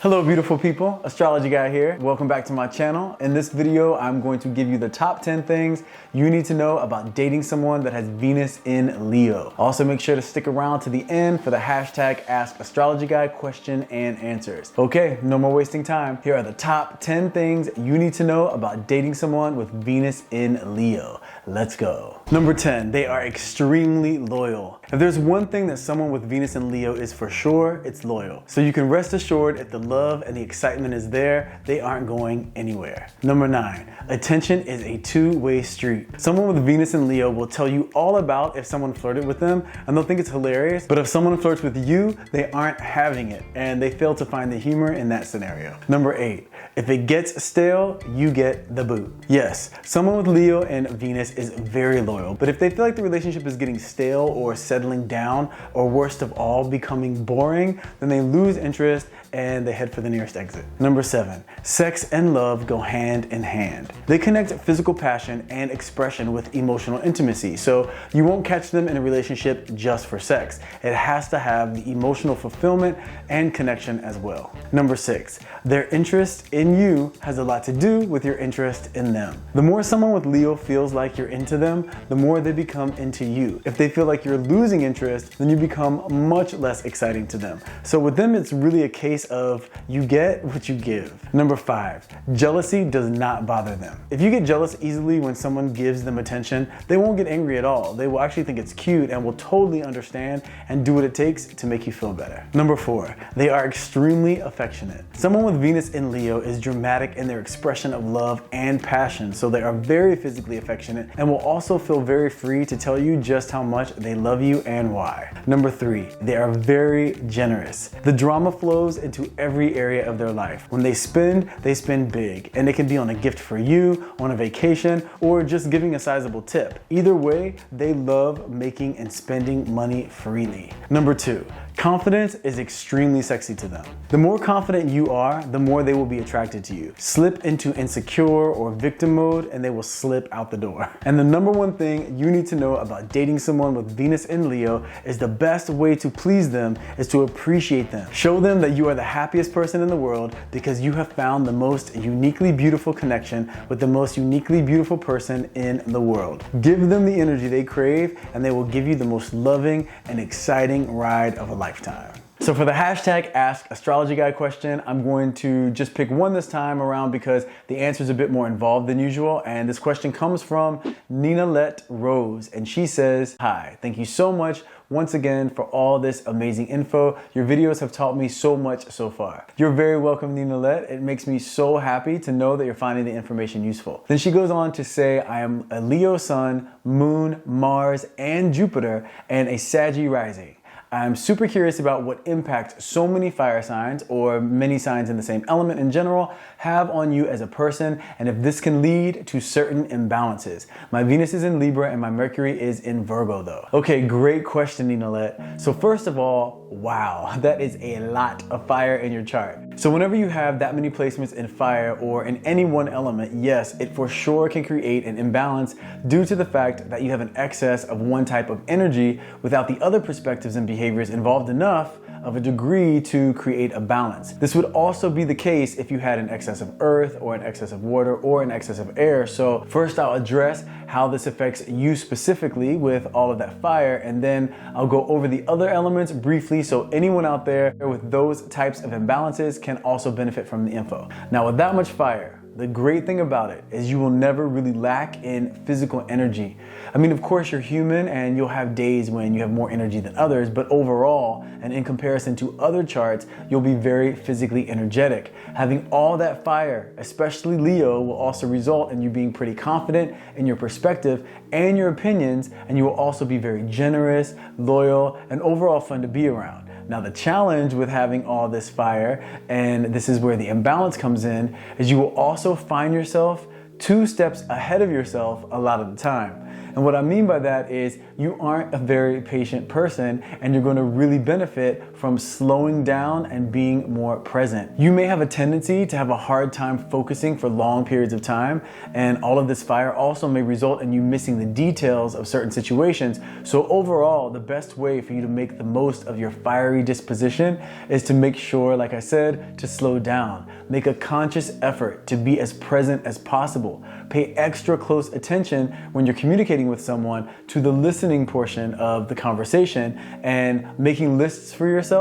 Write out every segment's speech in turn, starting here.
Hello beautiful people, Astrology Guy here. Welcome back to my channel. In this video, I'm going to give you the top 10 things you need to know about dating someone that has Venus in Leo. Also make sure to stick around to the end for the hashtag Ask Astrology Guy question and answers. Okay, no more wasting time. Here are the top 10 things you need to know about dating someone with Venus in Leo. Let's go. Number 10, they are extremely loyal. If there's one thing that someone with Venus in Leo is for sure, it's loyal. So you can rest assured if the love and the excitement is there, they aren't going anywhere. Number 9, attention is a two-way street. Someone with Venus in Leo will tell you all about if someone flirted with them and they'll think it's hilarious, but if someone flirts with you, they aren't having it and they fail to find the humor in that scenario. Number 8, if it gets stale, you get the boot. Yes, someone with Leo and Venus is very loyal, but if they feel like the relationship is getting stale or settling down, or worst of all, becoming boring, then they lose interest and they head for the nearest exit. Number 7, sex and love go hand in hand. They connect physical passion and expression with emotional intimacy, so you won't catch them in a relationship just for sex. It has to have the emotional fulfillment and connection as well. Number 6, their interest in you has a lot to do with your interest in them. The more someone with Leo feels like you're into them, the more they become into you. If they feel like you're losing interest, then you become much less exciting to them. So with them, it's really a case of you get what you give. Number 5, jealousy does not bother them. If you get jealous easily when someone gives them attention, they won't get angry at all. They will actually think it's cute and will totally understand and do what it takes to make you feel better. Number 4, they are extremely affectionate. Someone with Venus in Leo is dramatic in their expression of love and passion, so they are very physically affectionate and will also feel very free to tell you just how much they love you and why. Number 3, they are very generous. The drama flows into every area of their life. When they spend big, and it can be on a gift for you, on a vacation, or just giving a sizable tip. Either way, they love making and spending money freely. Number 2, confidence is extremely sexy to them. The more confident you are, the more they will be attracted to you. Slip into insecure or victim mode and they will slip out the door. And the number one thing you need to know about dating someone with Venus in Leo is the best way to please them is to appreciate them. Show them that you are the happiest person in the world because you have found the most uniquely beautiful connection with the most uniquely beautiful person in the world. Give them the energy they crave and they will give you the most loving and exciting ride of a lifetime. So for the hashtag Ask Astrology Guy question, I'm going to just pick one this time around because the answer is a bit more involved than usual. And this question comes from Ninalette Rose. And she says, "Hi, thank you so much once again for all this amazing info. Your videos have taught me so much so far." You're very welcome, Ninalette. It makes me so happy to know that you're finding the information useful. Then she goes on to say, "I am a Leo Sun, Moon, Mars, and Jupiter, and a Saggy rising. I'm super curious about what impact so many fire signs, or many signs in the same element in general, have on you as a person, and if this can lead to certain imbalances. My Venus is in Libra and my Mercury is in Virgo though." Okay, great question, Ninalette. So first of all, wow, that is a lot of fire in your chart. So whenever you have that many placements in fire or in any one element, yes, it for sure can create an imbalance due to the fact that you have an excess of one type of energy without the other perspectives and behaviors involved enough of a degree to create a balance. This would also be the case if you had an excess of earth or an excess of water or an excess of air. So first I'll address how this affects you specifically with all of that fire, and then I'll go over the other elements briefly so anyone out there with those types of imbalances can also benefit from the info. Now with that much fire, the great thing about it is you will never really lack in physical energy. I mean, of course you're human and you'll have days when you have more energy than others, but overall, and in comparison to other charts, you'll be very physically energetic. Having all that fire, especially Leo, will also result in you being pretty confident in your perspective and your opinions, and you will also be very generous, loyal, and overall fun to be around. Now the challenge with having all this fire, and this is where the imbalance comes in, is you will also find yourself 2 steps ahead of yourself a lot of the time. And what I mean by that is you aren't a very patient person and you're going to really benefit from slowing down and being more present. You may have a tendency to have a hard time focusing for long periods of time, and all of this fire also may result in you missing the details of certain situations. So overall, the best way for you to make the most of your fiery disposition is to make sure, like I said, to slow down. Make a conscious effort to be as present as possible. Pay extra close attention when you're communicating with someone to the listening portion of the conversation, and making lists for yourself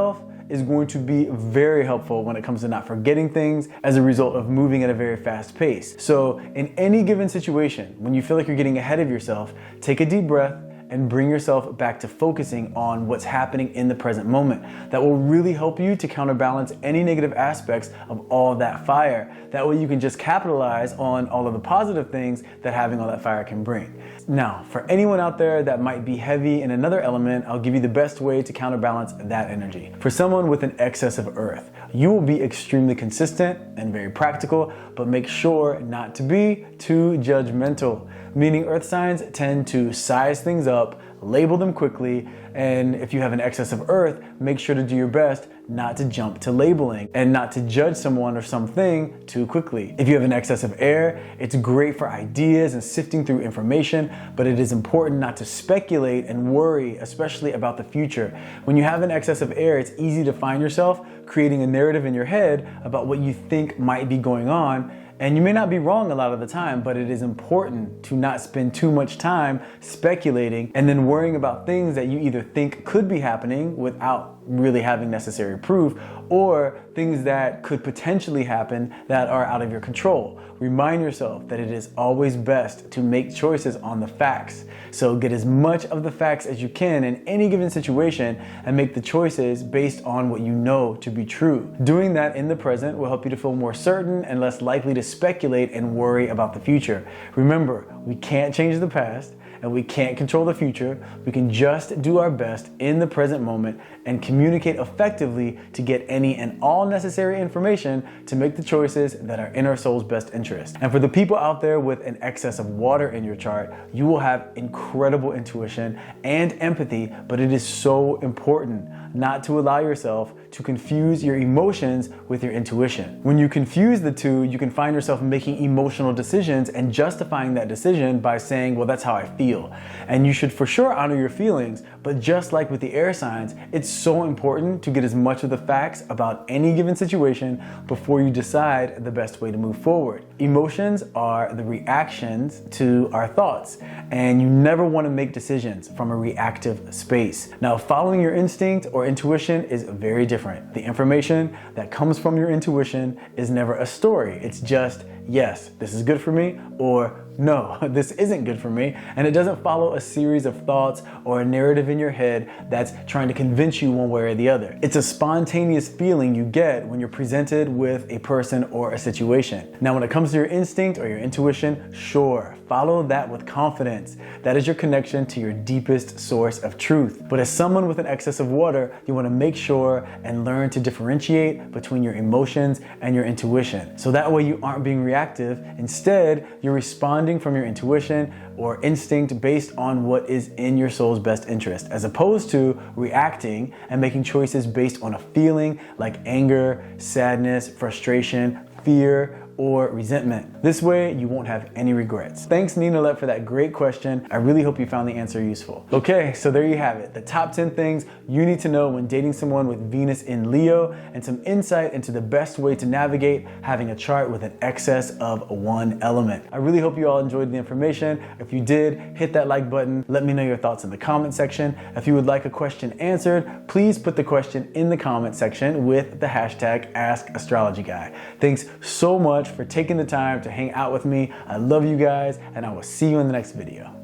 is going to be very helpful when it comes to not forgetting things as a result of moving at a very fast pace. So in any given situation, when you feel like you're getting ahead of yourself, take a deep breath and bring yourself back to focusing on what's happening in the present moment. That will really help you to counterbalance any negative aspects of all of that fire. That way you can just capitalize on all of the positive things that having all that fire can bring. Now, for anyone out there that might be heavy in another element, I'll give you the best way to counterbalance that energy. For someone with an excess of earth, you will be extremely consistent and very practical, but make sure not to be too judgmental. Meaning earth signs tend to size things up, label them quickly, and if you have an excess of earth, make sure to do your best not to jump to labeling and not to judge someone or something too quickly. If you have an excess of air, it's great for ideas and sifting through information, but it is important not to speculate and worry, especially about the future. When you have an excess of air, it's easy to find yourself creating a narrative in your head about what you think might be going on. And you may not be wrong a lot of the time, but it is important to not spend too much time speculating and then worrying about things that you either think could be happening without really having necessary proof, or things that could potentially happen that are out of your control. Remind yourself that it is always best to make choices on the facts. So get as much of the facts as you can in any given situation and make the choices based on what you know to be true. Doing that in the present will help you to feel more certain and less likely to speculate and worry about the future. Remember, we can't change the past and we can't control the future. We can just do our best in the present moment and communicate effectively to get any and all necessary information to make the choices that are in our soul's best interest. And for the people out there with an excess of water in your chart, you will have incredible intuition and empathy, but it is so important not to allow yourself to confuse your emotions with your intuition. When you confuse the two, you can find yourself making emotional decisions and justifying that decision by saying, well, that's how I feel. And you should for sure honor your feelings, but just like with the air signs, it's so important to get as much of the facts about any given situation before you decide the best way to move forward. Emotions are the reactions to our thoughts, and you never want to make decisions from a reactive space. Now, following your instinct or intuition is very different. The information that comes from your intuition is never a story. It's just, yes, this is good for me, or no, this isn't good for me. And it doesn't follow a series of thoughts or a narrative in your head that's trying to convince you one way or the other. It's a spontaneous feeling you get when you're presented with a person or a situation. Now, when it comes to your instinct or your intuition, sure, follow that with confidence. That is your connection to your deepest source of truth. But as someone with an excess of water, you want to make sure and learn to differentiate between your emotions and your intuition. So that way you aren't being reactive. Instead, you're responding from your intuition or instinct based on what is in your soul's best interest, as opposed to reacting and making choices based on a feeling like anger, sadness, frustration, fear, or resentment. This way, you won't have any regrets. Thanks, Nina Let, for that great question. I really hope you found the answer useful. Okay, so there you have it. The top 10 things you need to know when dating someone with Venus in Leo, and some insight into the best way to navigate having a chart with an excess of one element. I really hope you all enjoyed the information. If you did, hit that like button. Let me know your thoughts in the comment section. If you would like a question answered, please put the question in the comment section with the hashtag AskAstrologyGuy. Thanks so much for taking the time to hang out with me. I love you guys, and I will see you in the next video.